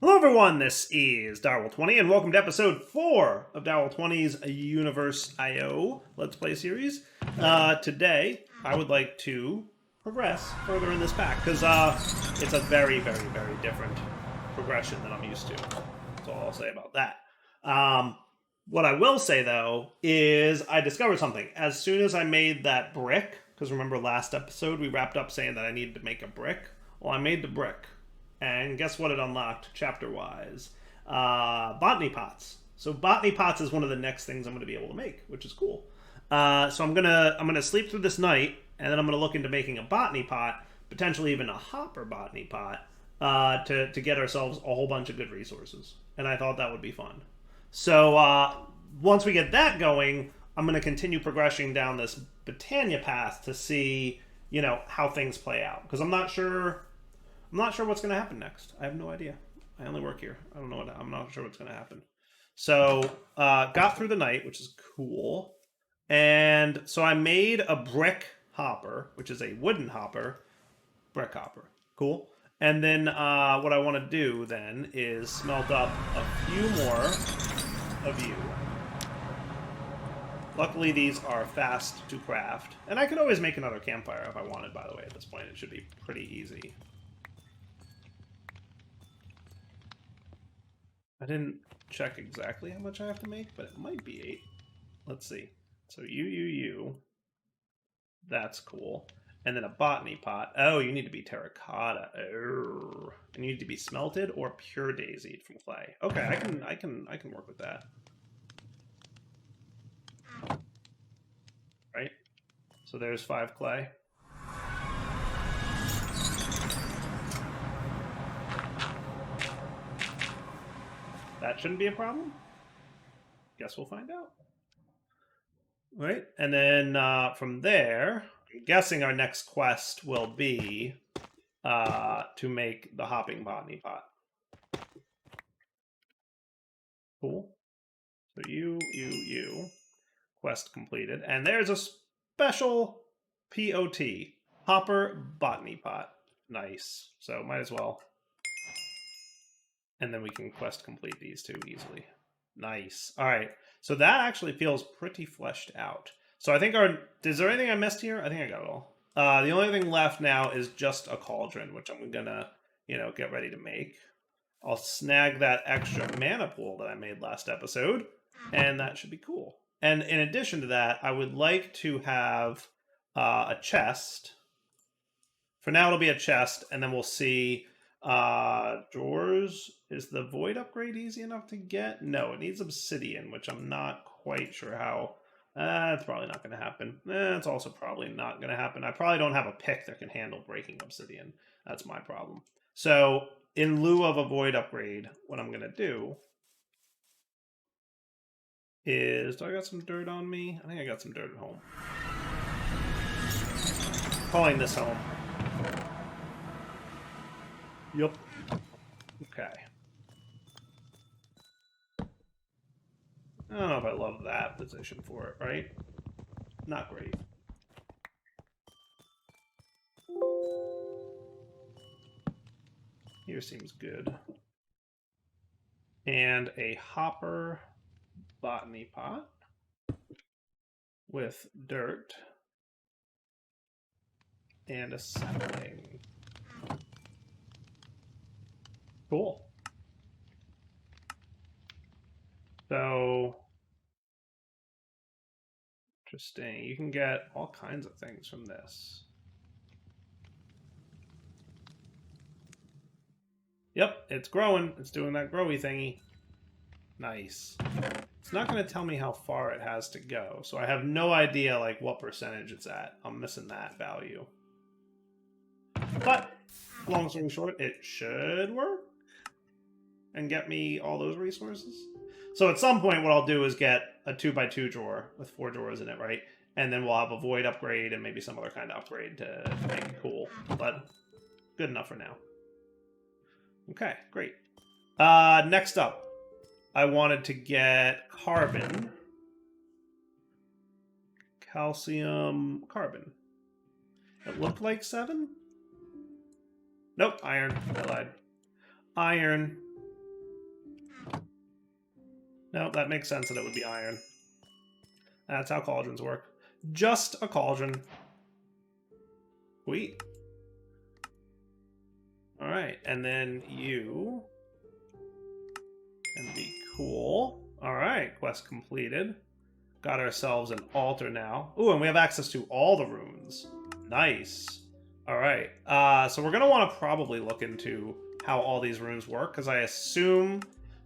Hello everyone, this is Darwell20 and welcome to episode 4 of Darwell20's UniversIO Let's Play series. Today, I would like to progress further in this pack, because it's a very, very, very different progression than I'm used to. That's all I'll say about that. What I will say, though, is I discovered something. As soon as I made that brick, because remember last episode we wrapped up saying that I needed to make a brick? Well, I made the brick. And guess what it unlocked chapter-wise? Botany pots. So botany pots is one of the next things I'm going to be able to make, which is cool. So I'm gonna sleep through this night, and then I'm gonna look into making a botany pot, potentially even a hopper botany pot, to get ourselves a whole bunch of good resources. And I thought that would be fun. So once we get that going, I'm gonna continue progressing down this Botany path to see, how things play out, because I'm not sure what's going to happen next. I have no idea. I only work here. I don't know I'm not sure what's going to happen. So, got through the night, which is cool. And so I made a brick hopper, which is a wooden hopper, brick hopper. Cool. And then what I want to do then is smelt up a few more of you. Luckily, these are fast to craft. And I could always make another campfire if I wanted, by the way, at this point. It should be pretty easy. I didn't check exactly how much I have to make, but it might be 8. Let's see. So you. That's cool. And then a botany pot. Oh, you need to be terracotta. Oh. And you need to be smelted or pure daisied from clay. Okay, I can work with that. Right? So there's 5 clay. That shouldn't be a problem. Guess we'll find out. Right, and then from there, I'm guessing our next quest will be to make the hopping botany pot. Cool. So you. Quest completed. And there's a special POT. Hopper botany pot. Nice. So might as well. And then we can quest complete these two easily. Nice. All right. So that actually feels pretty fleshed out. So I think is there anything I missed here? I think I got it all. The only thing left now is just a cauldron, which I'm gonna, get ready to make. I'll snag that extra mana pool that I made last episode, and that should be cool. And in addition to that, I would like to have a chest. For now, it'll be a chest, and then we'll see. Drawers. Is the void upgrade easy enough to get? No, it needs obsidian, which I'm not quite sure how. It's probably not going to happen. It's also probably not going to happen. I probably don't have a pick that can handle breaking obsidian. That's my problem. So, in lieu of a void upgrade, what I'm going to do is... Do I got some dirt on me? I think I got some dirt at home. Calling this home. Yup. Okay. I don't know if I love that position for it, right? Not great. Here seems good. And a hopper botany pot with dirt and a sapling. Cool. So, interesting. You can get all kinds of things from this. Yep, it's growing. It's doing that growy thingy. Nice. It's not going to tell me how far it has to go, so I have no idea what percentage it's at. I'm missing that value. But, long story short, it should work and get me all those resources. So at some point, what I'll do is get a 2x2 drawer with 4 drawers in it, right? And then we'll have a void upgrade and maybe some other kind of upgrade to make it cool. But good enough for now. Okay, great. Next up, I wanted to get carbon. Calcium, carbon. It looked like 7? Nope, iron. I lied. Iron. No, that makes sense that it would be iron. That's how cauldrons work. Just a cauldron. Sweet. Alright, and then you can be cool. Alright, quest completed. Got ourselves an altar now. Ooh, and we have access to all the runes. Nice. Alright, so we're going to want to probably look into how all these runes work, because I assume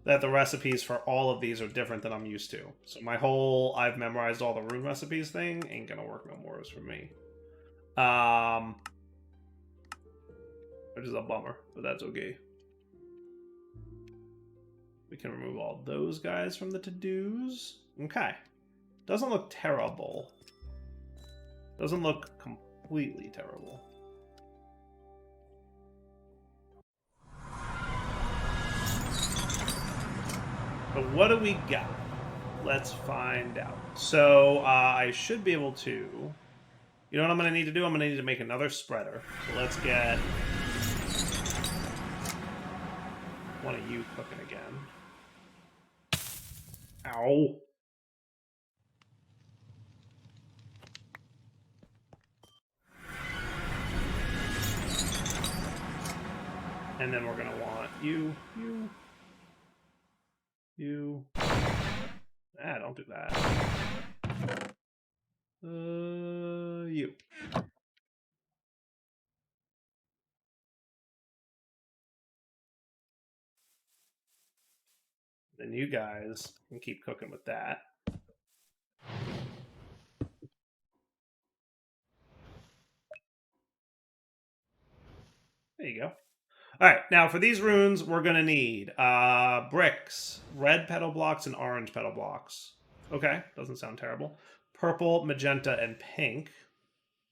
that the recipes for all of these are different than I'm used to. So my whole I've memorized all the rune recipes thing ain't going to work no more for me. Which is a bummer, but that's okay. We can remove all those guys from the to-dos. Okay. Doesn't look terrible. Doesn't look completely terrible. But what do we got? Let's find out. So I should be able to... You know what I'm going to need to do? I'm going to need to make another spreader. So let's get one of you cooking again. Ow. And then we're going to want you. Ah, don't do that. You. Then you guys can keep cooking with that. There you go. All right, now for these runes, we're going to need bricks, red petal blocks, and orange petal blocks. Okay, doesn't sound terrible. Purple, magenta, and pink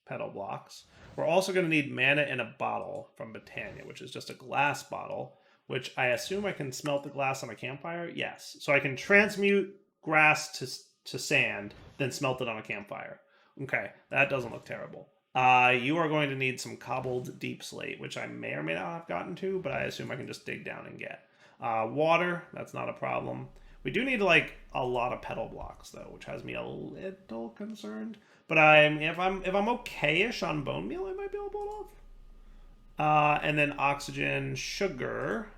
petal blocks. We're also going to need mana in a bottle from Botany, which is just a glass bottle, which I assume I can smelt the glass on a campfire? Yes. So I can transmute grass to sand, then smelt it on a campfire. Okay, that doesn't look terrible. You are going to need some cobbled deep slate, which I may or may not have gotten to, but I assume I can just dig down and get. Water, that's not a problem. We do need like a lot of petal blocks though, which has me a little concerned. But if I'm okay-ish on bone meal, I might be able to pull it off. And then oxygen, sugar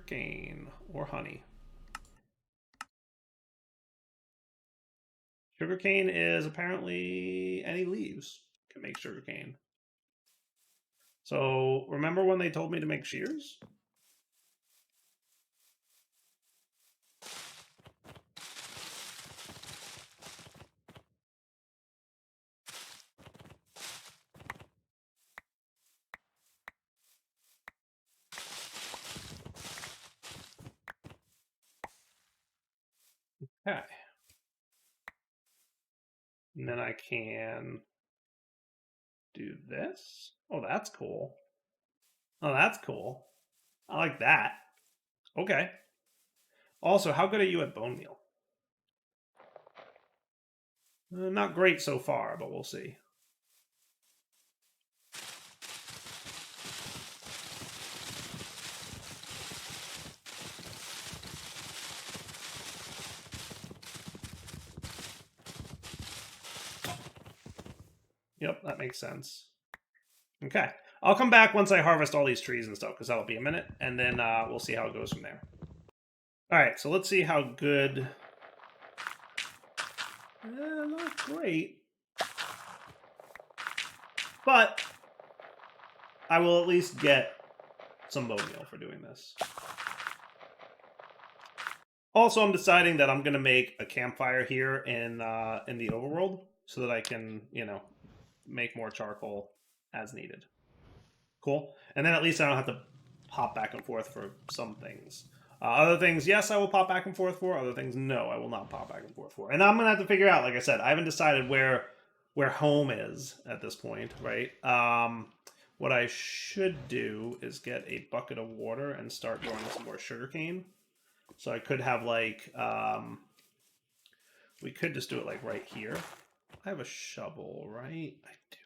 cane, or honey. Sugarcane is apparently any leaves can make sugarcane. So remember when they told me to make shears? Okay. And then I can do this. Oh, that's cool. Oh, that's cool. I like that. Okay. Also, how good are you at bone meal? Not great so far, but we'll see. Yep, that makes sense. Okay. I'll come back once I harvest all these trees and stuff, because that'll be a minute, and then we'll see how it goes from there. Alright, so let's see how good... not great. But I will at least get some bone meal for doing this. Also, I'm deciding that I'm going to make a campfire here in the overworld so that I can, make more charcoal as needed. Cool. And then at least I don't have to pop back and forth for some things. Other things, yes, I will pop back and forth for. Other things, no, I will not pop back and forth for. And I'm going to have to figure out, like I said, I haven't decided where home is at this point, right? What I should do is get a bucket of water and start growing some more sugarcane. So I could have like, we could just do it like right here. I have a shovel, right? I do.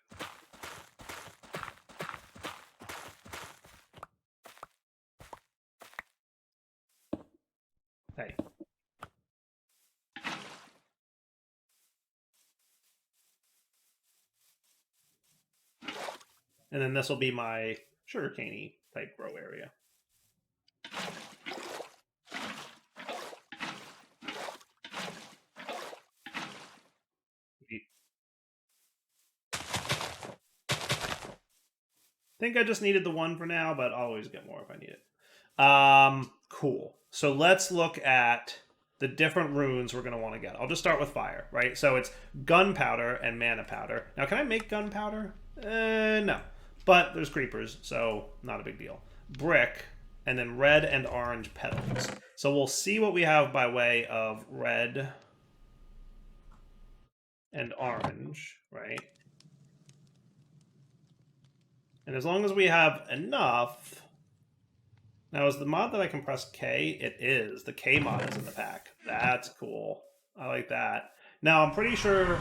Hey, And then this will be my sugarcane type grow area. I think I just needed the one for now, but I'll always get more if I need it. Cool. So let's look at the different runes we're going to want to get. I'll just start with fire, right? So it's gunpowder and mana powder. Now, can I make gunpowder? No. But there's creepers, so not a big deal. Brick, and then red and orange petals. So we'll see what we have by way of red and orange, right? And as long as we have enough... Now, is the mod that I can press K? It is. The K mod is in the pack. That's cool. I like that. Now, I'm pretty sure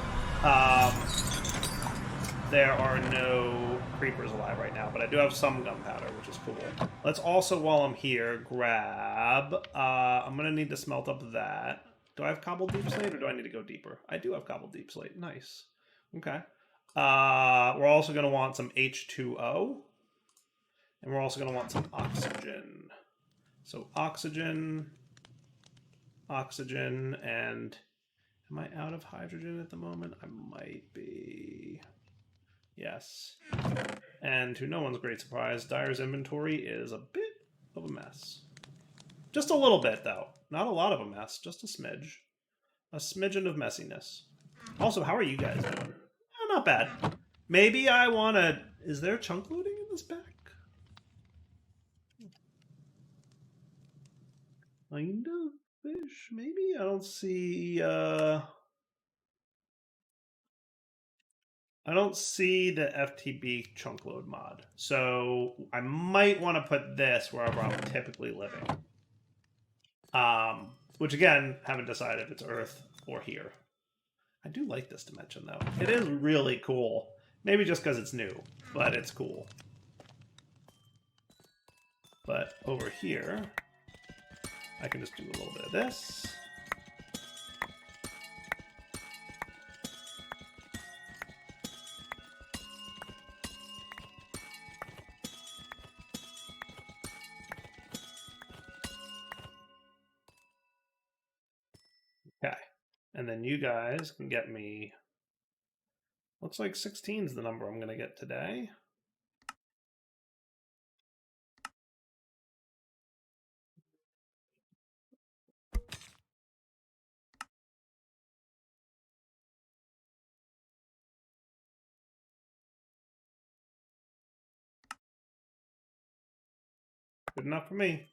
there are no creepers alive right now, but I do have some gunpowder, which is cool. Let's also, while I'm here, grab... I'm going to need to smelt up that. Do I have cobbled deep slate, or do I need to go deeper? I do have cobbled deep slate. Nice. Okay. We're also going to want some H2O. And we're also going to want some oxygen. So oxygen, oxygen, and am I out of hydrogen at the moment? I might be. Yes. And to no one's great surprise, Dyer's inventory is a bit of a mess. Just a little bit, though. Not a lot of a mess, just a smidge. A smidgen of messiness. Also, how are you guys doing? Not bad. Maybe I want to... Is there chunk loading in this pack? Kind of fish, maybe? I don't see the FTB chunk load mod. So I might want to put this wherever I'm typically living. Which again, haven't decided if it's Earth or here. I do like this dimension though. It is really cool. Maybe just because it's new, but it's cool. But over here, I can just do a little bit of this. Okay. And then you guys can get me... Looks like 16 is the number I'm going to get today. Good enough for me.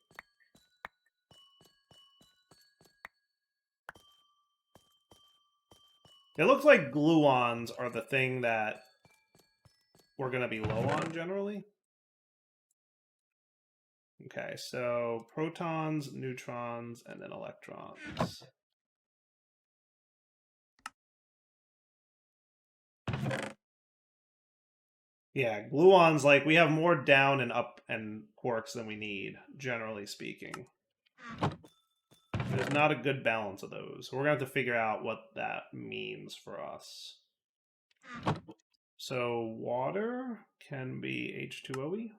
It looks like gluons are the thing that we're going to be low on generally. Okay, so protons, neutrons, and then electrons. Yeah, gluons, like, we have more down and up and quarks than we need, generally speaking. There's not a good balance of those. So we're going to have to figure out what that means for us. So water can be H2OE.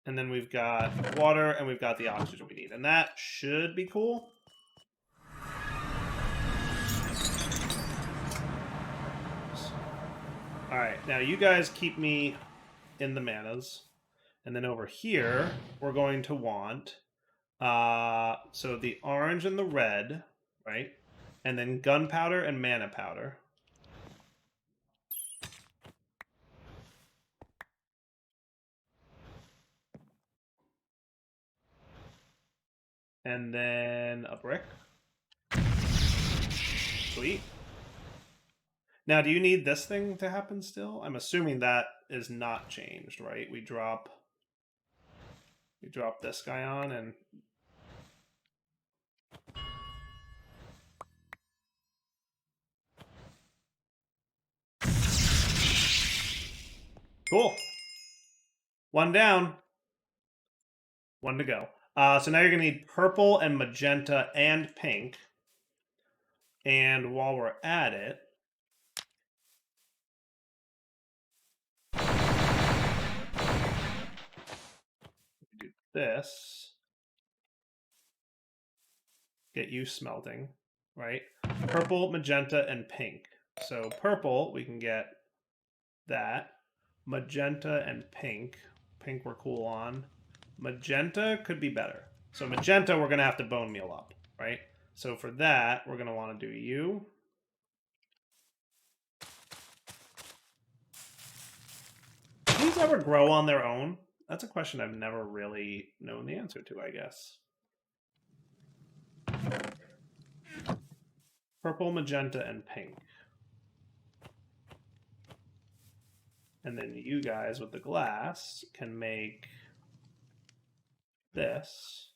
And then we've got water and we've got the oxygen we need. And that should be cool. Alright, now you guys keep me in the manas. And then over here, we're going to want... so the orange and the red, right? And then gunpowder and mana powder. And then a brick. Sweet. Now, do you need this thing to happen still? I'm assuming that is not changed, right? We drop this guy on and... Cool. One down. One to go. So now you're going to need purple and magenta and pink. And while we're at it, this. Get you smelting, right? Purple, magenta, and pink. So purple, we can get that. Magenta and pink. Pink we're cool on. Magenta could be better. So magenta, we're going to have to bone meal up, right? So for that, we're going to want to do you. Do these ever grow on their own? That's a question I've never really known the answer to, I guess. Purple, magenta, and pink. And then you guys with the glass can make this.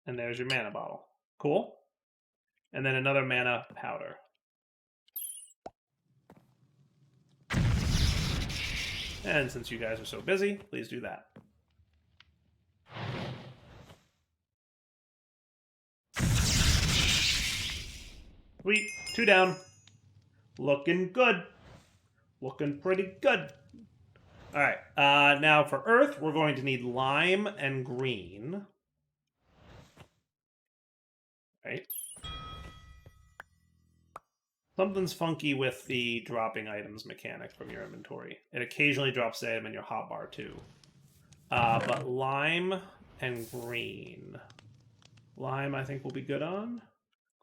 And there's your mana bottle. Cool. And then another mana powder. And since you guys are so busy, please do that. Sweet. 2 down. Looking good. Looking pretty good. All right. Now for earth, we're going to need lime and green. Right. Something's funky with the dropping items mechanic from your inventory. It occasionally drops the item in your hotbar too. But lime and green. Lime, I think, will be good on.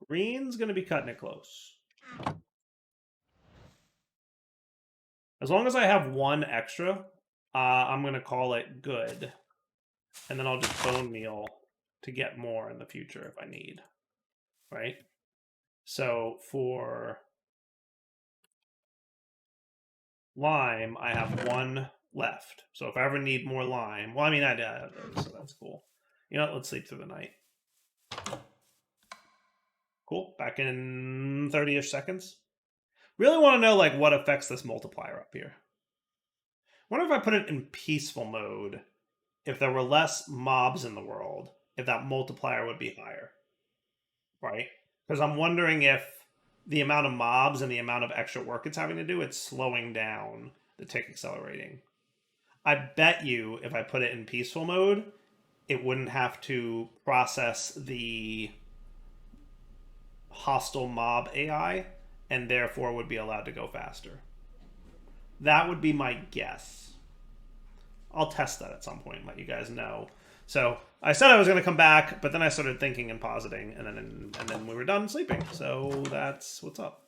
Green's going to be cutting it close. As long as I have 1 extra, I'm going to call it good. And then I'll just bone meal to get more in the future if I need. Right? So for lime, I have 1 left. So if I ever need more lime, well, I mean, I have those, so that's cool. You know what? Let's sleep through the night. Cool. Back in 30-ish seconds. Really want to know, like, what affects this multiplier up here. Wonder if I put it in peaceful mode, if there were less mobs in the world, if that multiplier would be higher. Right? Because I'm wondering if the amount of mobs and the amount of extra work it's having to do, it's slowing down the tick accelerating. I bet you if I put it in peaceful mode, it wouldn't have to process the hostile mob AI, and therefore would be allowed to go faster. That would be my guess. I'll test that at some point and let you guys know. So I said I was going to come back, but then I started thinking and positing, and then we were done sleeping. So that's what's up.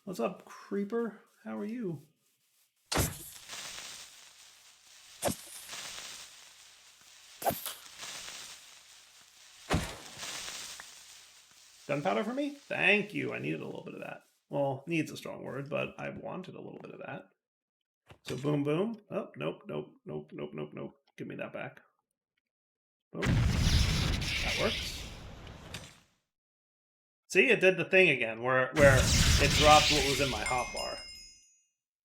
What's up, Creeper? How are you? Gunpowder for me? Thank you. I needed a little bit of that. Well, needs a strong word, but I wanted a little bit of that. So boom, boom. Oh, nope, nope, nope, nope, nope, nope. Give me that back. Boom. That works. See, it did the thing again, where it dropped what was in my hotbar.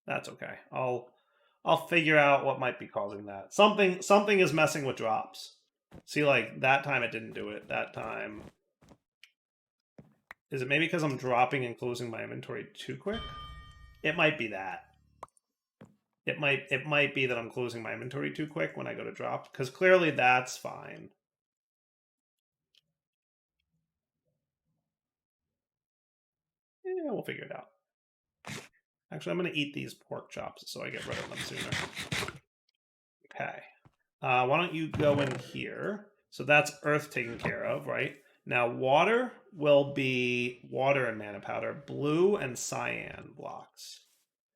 That's okay. I'll figure out what might be causing that. Something is messing with drops. See, like, that time it didn't do it. That time... Is it maybe because I'm dropping and closing my inventory too quick? It might be that. It might be that I'm closing my inventory too quick when I go to drop, because clearly that's fine. Yeah, we'll figure it out. Actually, I'm going to eat these pork chops so I get rid of them sooner. Okay. Why don't you go in here? So that's earth taken care of, right? Now, water will be water and mana powder, blue and cyan blocks.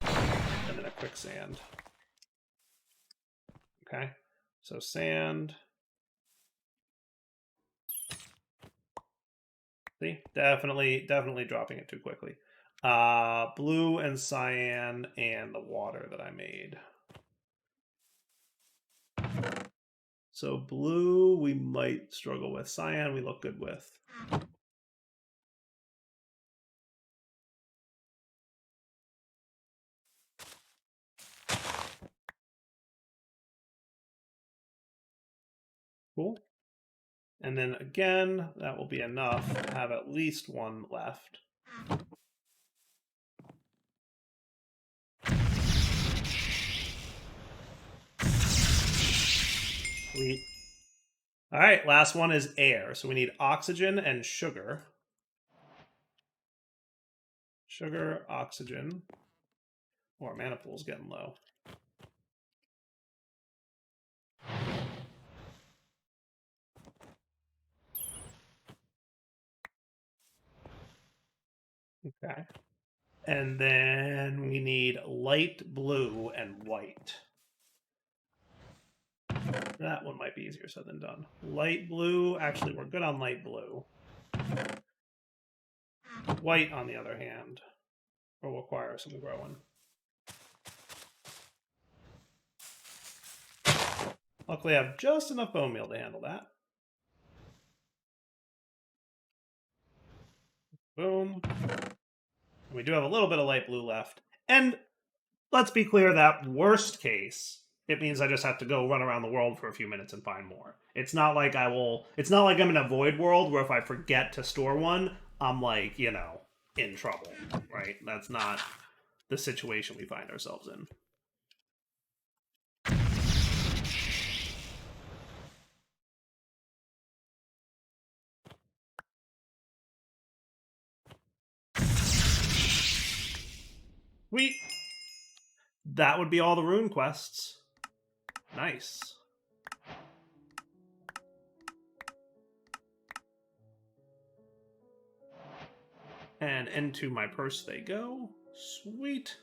And then a quicksand. Okay, so sand. See, definitely dropping it too quickly. Blue and cyan and the water that I made. So blue we might struggle with. Cyan we look good with. Cool. And then again, that will be enough to have at least 1 left. Sweet. All right, last one is air. So we need oxygen and sugar. Sugar, oxygen. Oh, our mana pool's getting low. Okay. And then we need light blue and white. That one might be easier said than done. Light blue. Actually, we're good on light blue. White, on the other hand, will require some growing. Luckily, I have just enough bone meal to handle that. Boom. And we do have a little bit of light blue left. And let's be clear that worst case, it means I just have to go run around the world for a few minutes and find more. It's not like it's not like I'm in a void world where if I forget to store one, I'm like, you know, in trouble, right? That's not the situation we find ourselves in. Sweet. That would be all the rune quests. Nice. And into my purse they go. Sweet.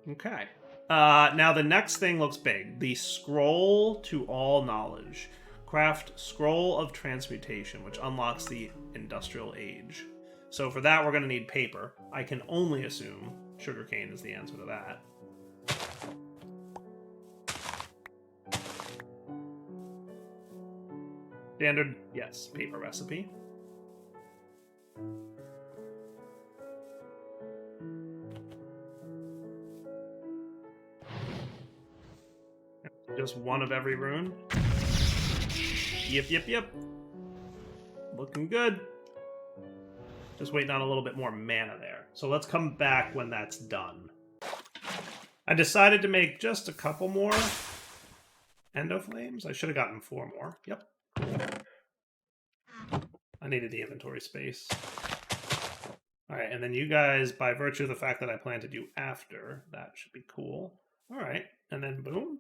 Okay. Now the next thing looks big. The Scroll to All Knowledge. Craft Scroll of Transmutation, which unlocks the Industrial Age. So for that, we're going to need paper. I can only assume sugarcane is the answer to that. Standard, yes, paper recipe. Just one of every rune. Yep. Looking good. Just waiting on a little bit more mana there. So let's come back when that's done. I decided to make just a couple more Endoflames. I should have gotten 4 more. Yep. Cool. I needed the inventory space. All right, and then you guys, by virtue of the fact that I planted you after, that should be cool. All right, and then boom.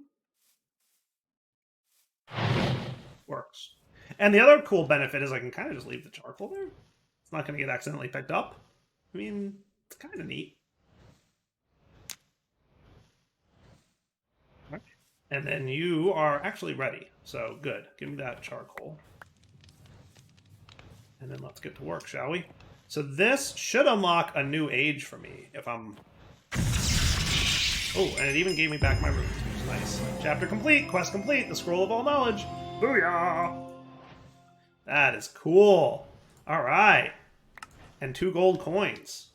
Works. And the other cool benefit is I can kind of just leave the charcoal there. It's not going to get accidentally picked up. I mean, it's kind of neat. Right. And then you are actually ready. So good. Give me that charcoal. And then let's get to work, shall we? So this should unlock a new age for me if I'm... Oh, and it even gave me back my runes, which is nice. Chapter complete, quest complete, the Scroll of All Knowledge. Booyah! That is cool. All right. And 2 gold coins.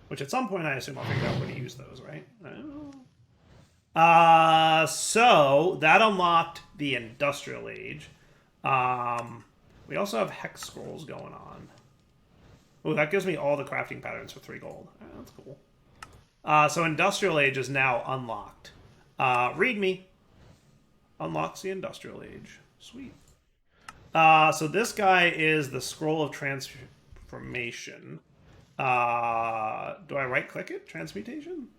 Which at some point I assume I'll figure out where to use those, right? So that unlocked the Industrial Age. We also have hex scrolls going on. Oh, that gives me all the crafting patterns for 3 gold. Oh, that's cool. So Industrial Age is now unlocked. Read me. Unlocks the Industrial Age. Sweet. So this guy is the Scroll of Transformation. Do I right-click it? Transmutation?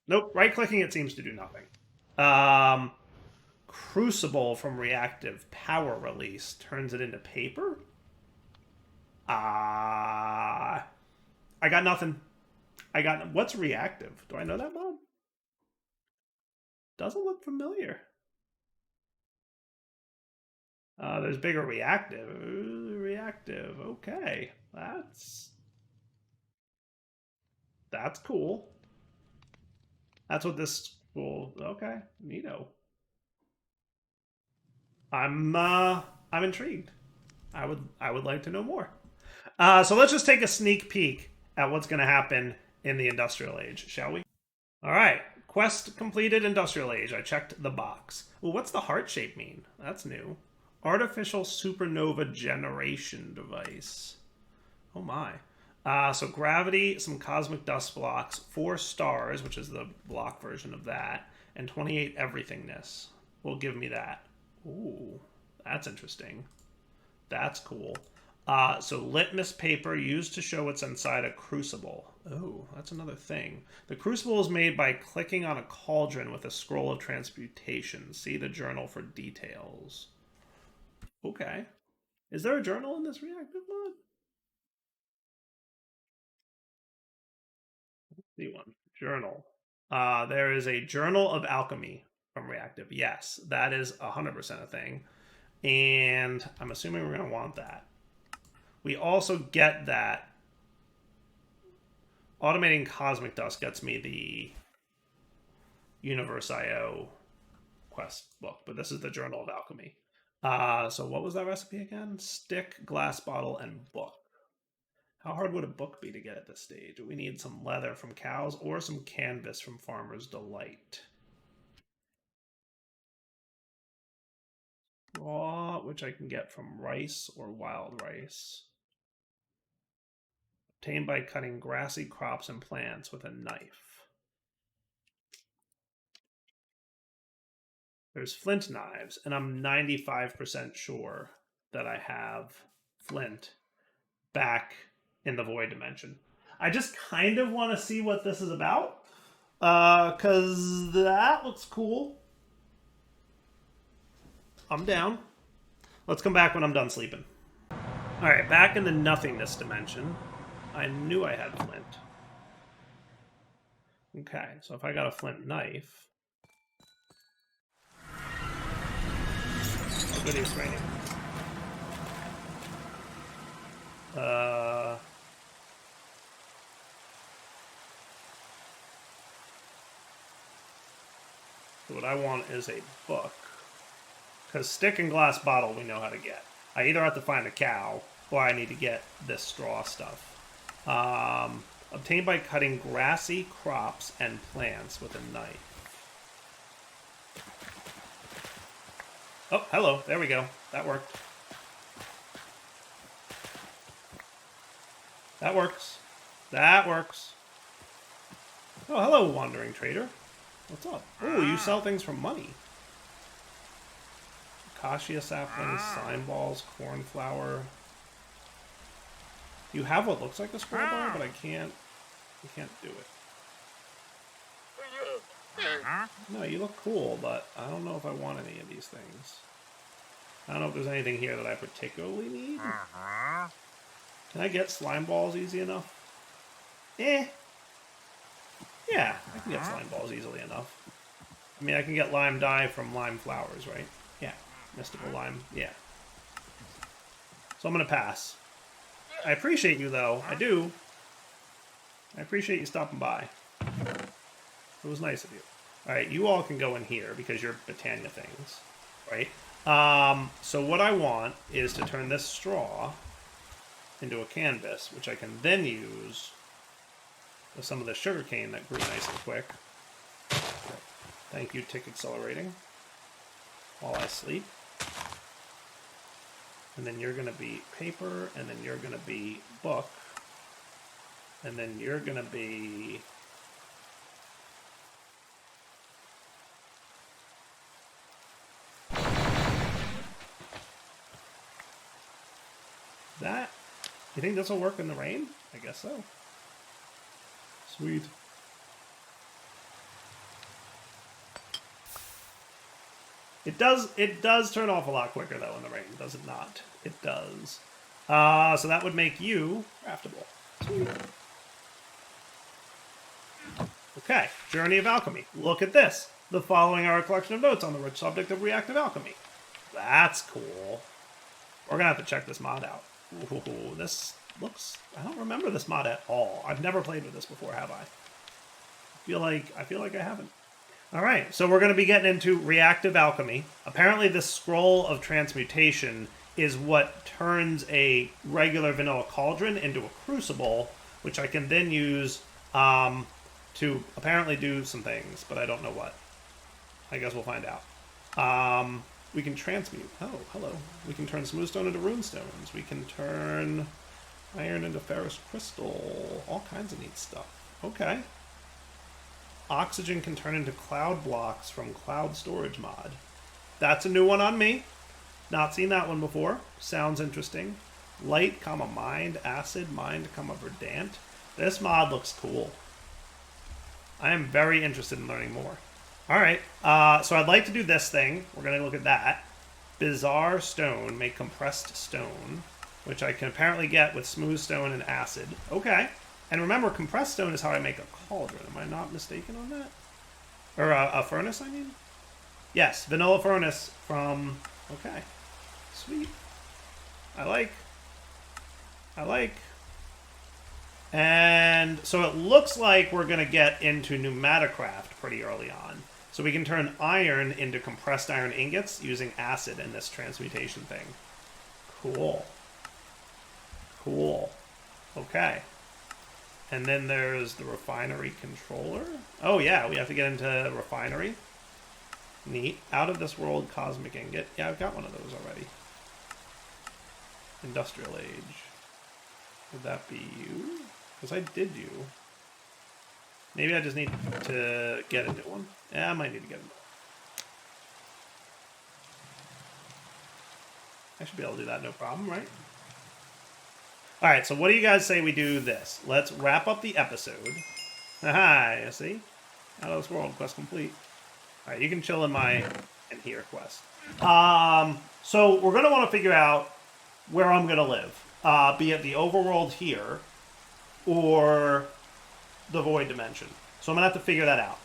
Nope. Right-clicking it seems to do nothing. Crucible from reactive power release turns it into paper? I got nothing. What's reactive? Do I know that, Bob? Doesn't look familiar. There's bigger reactive. Reactive. Okay. That's cool. That's what this will... Okay. Neato. I'm intrigued. I would like to know more. So let's just take a sneak peek at what's going to happen in the Industrial Age, shall we? All right. Quest completed, Industrial Age. I checked the box. Well, what's the heart shape mean? That's new. Artificial supernova generation device. Oh my. So gravity, some cosmic dust blocks, 4 stars, which is the block version of that, and 28 everythingness will give me that. Ooh, that's interesting. That's cool. So litmus paper used to show what's inside a crucible. Oh, that's another thing. The crucible is made by clicking on a cauldron with a scroll of transmutation. See the journal for details. Okay. Is there a journal in this reactive mod? See one. Journal. There is a journal of alchemy from reactive. Yes, that is 100% a thing. And I'm assuming we're going to want that. We also get that. Automating cosmic dust gets me the UniversIO quest book, but this is the Journal of Alchemy. So what was that recipe again? Stick, glass bottle, and book. How hard would a book be to get at this stage? We need some leather from cows or some canvas from Farmer's Delight. Raw, which I can get from rice or wild rice. Obtained by cutting grassy crops and plants with a knife. There's flint knives, and I'm 95% sure that I have flint back in the void dimension. I just kind of want to see what this is about, because that looks cool. I'm down. Let's come back when I'm done sleeping. Alright, back in the nothingness dimension. I knew I had flint. Okay, so if I got a flint knife... Oh, good, it's raining. So what I want is a book. Because stick and glass bottle we know how to get. I either have to find a cow, or I need to get this straw stuff. Obtained by cutting grassy crops and plants with a knife. Oh, hello. There we go. That worked. That works. That works. Oh, hello, wandering trader. What's up? Oh, you sell things for money. Acacia saplings, slime balls, cornflower. You have what looks like a scroll bar, but I can't do it. No, you look cool, but I don't know if I want any of these things. I don't know if there's anything here that I particularly need. Can I get slime balls easy enough? Yeah, I can get slime balls easily enough. I mean, I can get lime dye from lime flowers, right? Yeah, mystical lime, yeah. So I'm going to pass. I appreciate you, though. I do. I appreciate you stopping by. It was nice of you. Alright, you all can go in here because you're Botany things, right? So what I want is to turn this straw into a canvas, which I can then use with some of the sugarcane that grew nice and quick. Thank you, tick accelerating. While I sleep. And then you're going to be paper, and then you're going to be book. And then you're going to be... that? You think this will work in the rain? I guess so. Sweet. It does turn off a lot quicker though in the rain, does it not? It does. So that would make you craftable. Sweet. Okay, Journey of Alchemy. Look at this. The following are a collection of notes on the rich subject of reactive alchemy. That's cool. We're gonna have to check this mod out. Ooh, this looks... I don't remember this mod at all. I've never played with this before, have I? I feel like I haven't. Alright, so we're going to be getting into reactive alchemy. Apparently this scroll of transmutation is what turns a regular vanilla cauldron into a crucible, which I can then use to apparently do some things, but I don't know what. I guess we'll find out. We can transmute. Oh, hello. We can turn smooth stone into rune stones. We can turn Iron into ferrous crystal. All kinds of neat stuff. Okay. Oxygen can turn into cloud blocks from cloud storage mod. That's a new one on me. Not seen that one before. Sounds interesting. Light, comma, mind, acid, mind, comma, verdant. This mod looks cool. I am very interested in learning more. Alright, so I'd like to do this thing. We're going to look at that. Bizarre stone, make compressed stone, which I can apparently get with smooth stone and acid. Okay. And remember, compressed stone is how I make a cauldron. Am I not mistaken on that? Or a furnace, I mean? Yes, vanilla furnace from... Okay. Sweet. I like. And so it looks like we're going to get into pneumaticraft pretty early on. So we can turn iron into compressed iron ingots using acid in this transmutation thing. Cool. Cool. Okay. And then there's the refinery controller. Oh yeah, we have to get into refinery. Neat. Out of this world cosmic ingot. Yeah, I've got one of those already. Industrial age. Would that be you? Because I did you. Maybe I just need to get into one. Yeah, I might need to get into one. I should be able to do that, no problem, right? Alright, so what do you guys say we do this? Let's wrap up the episode. Haha, you see? Out of this world, quest complete. Alright, you can chill in here quest. So we're going to want to figure out where I'm going to live. Be it the overworld here, or the void dimension. So I'm going to have to figure that out.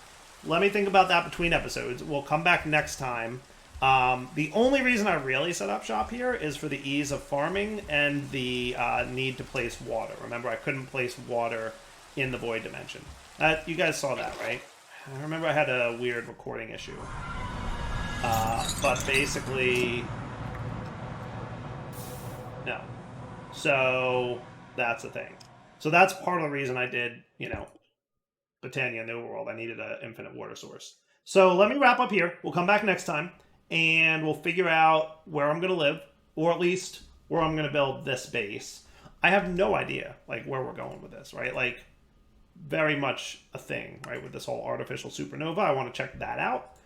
Let me think about that between episodes. We'll come back next time. The only reason I really set up shop here is for the ease of farming and the need to place water. Remember, I couldn't place water in the void dimension. You guys saw that, right? I remember I had a weird recording issue. But basically... No. So, that's the thing. So that's part of the reason I did, Botany New World. I needed an infinite water source. So let me wrap up here. We'll come back next time, and we'll figure out where I'm going to live, or at least where I'm going to build this base. I have no idea, where we're going with this, right? Very much a thing, right, with this whole artificial supernova. I want to check that out.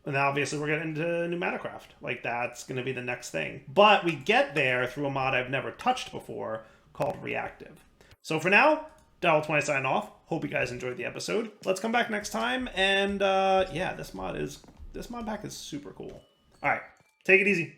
And obviously we're getting into pneumaticraft. That's going to be the next thing. But we get there through a mod I've never touched before called Reactive. So for now, Dowell20 signing off. Hope you guys enjoyed the episode. Let's come back next time. And yeah, this mod pack is super cool. All right, take it easy.